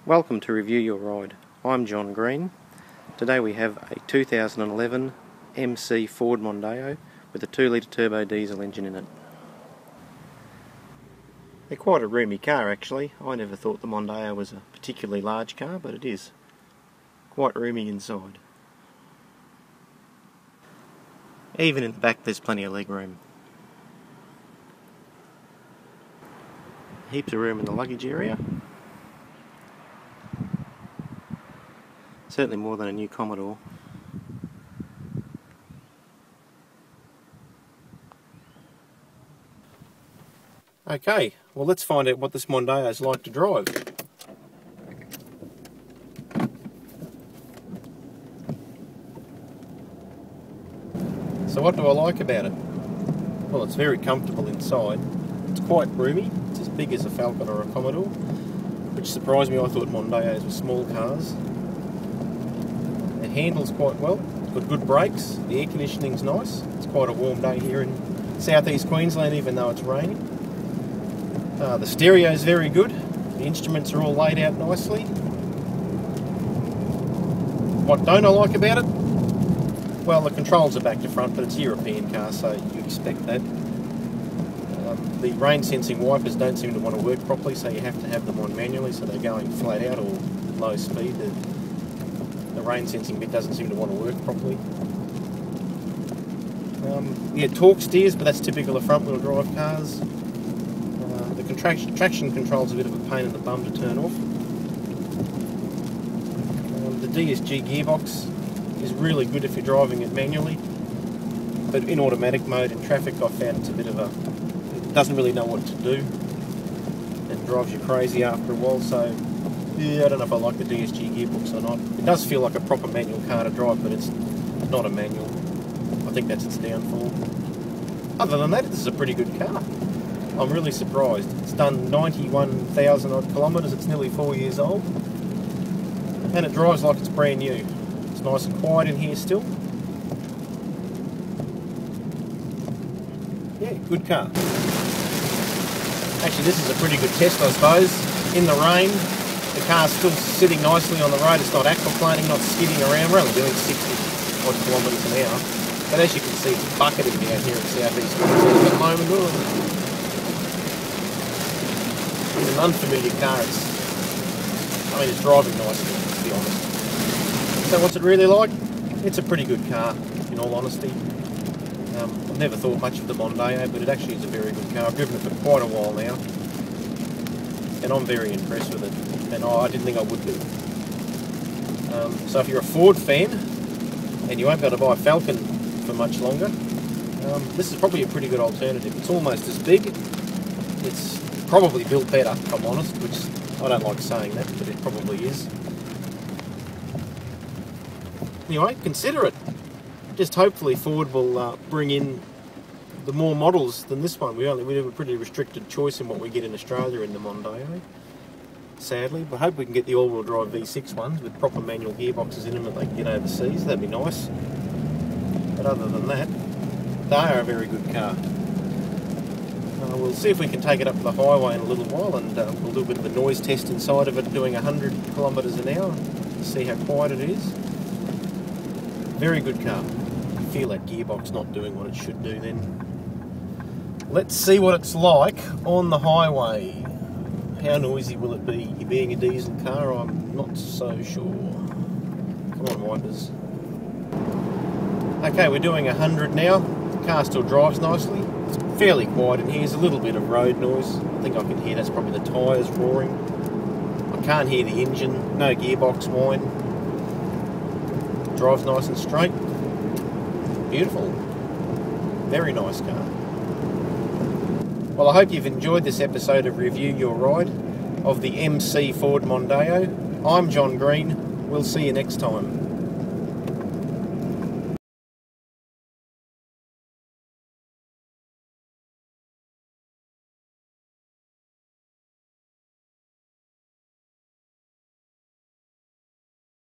Welcome to Review Your Ride. I'm John Green. Today we have a 2011 MC Ford Mondeo with a 2 litre turbo diesel engine in it. They're quite a roomy car actually. I never thought the Mondeo was a particularly large car, but it is. Quite roomy inside. Even in the back there's plenty of leg room. Heaps of room in the luggage area. Certainly more than a new Commodore. Okay, well let's find out what this Mondeo is like to drive. So what do I like about it? Well, it's very comfortable inside. It's quite roomy. It's as big as a Falcon or a Commodore, which surprised me. I thought Mondeos were small cars. It handles quite well. It's got good brakes. The air conditioning's nice. It's quite a warm day here in southeast Queensland, even though it's raining. The stereo's very good. The instruments are all laid out nicely. What don't I like about it? Well, the controls are back to front, but it's a European car, so you expect that. The rain sensing wipers don't seem to want to work properly, so you have to have them on manually, so they're going flat out or low speed. The rain sensing bit doesn't seem to want to work properly. Yeah, torque steers, but that's typical of front wheel drive cars. The traction control's a bit of a pain in the bum to turn off. The DSG gearbox is really good if you're driving it manually, but in automatic mode in traffic I found it's a bit of a... it doesn't really know what to do and drives you crazy after a while, so yeah, I don't know if I like the DSG gearbox or not. It does feel like a proper manual car to drive, but it's not a manual. I think that's its downfall. Other than that, this is a pretty good car. I'm really surprised. It's done 91,000 odd kilometres, it's nearly 4 years old, and it drives like it's brand new. It's nice and quiet in here still. Yeah, good car. Actually, this is a pretty good test, I suppose. In the rain, the car's still sitting nicely on the road. It's not aquaplaning, not skidding around. We're only doing 60 odd kilometres an hour. But as you can see, it's bucketing down here in southeast Queensland at the moment. It's an unfamiliar car. It's driving nicely, to be honest. So what's it really like? It's a pretty good car, in all honesty. I've never thought much of the Mondeo, but it actually is a very good car. I've driven it for quite a while now, and I'm very impressed with it, and I didn't think I would be. So if you're a Ford fan, and you won't be able to buy a Falcon for much longer, this is probably a pretty good alternative. It's almost as big. It's probably built better, if I'm honest, which I don't like saying that, but it probably is. Anyway, consider it. Just hopefully Ford will bring in the more models than this one. We have a pretty restricted choice in what we get in Australia in the Mondeo, sadly. But I hope we can get the all-wheel drive V6 ones with proper manual gearboxes in them that they can get overseas. That'd be nice. But other than that, they are a very good car. We'll see if we can take it up to the highway in a little while, and we'll do a bit of a noise test inside of it, doing 100 kilometres an hour to see how quiet it is. Very good car. I feel that gearbox not doing what it should do then. Let's see what it's like on the highway. How noisy will it be? Being a diesel car, I'm not so sure. Come on, wipers. Okay, we're doing 100 now. The car still drives nicely. It's fairly quiet in here. There's a little bit of road noise. I think I can hear that's probably the tyres roaring. I can't hear the engine. No gearbox whine. Drives nice and straight. Beautiful. Very nice car. Well, I hope you've enjoyed this episode of Review Your Ride of the MC Ford Mondeo. I'm John Green. We'll see you next time.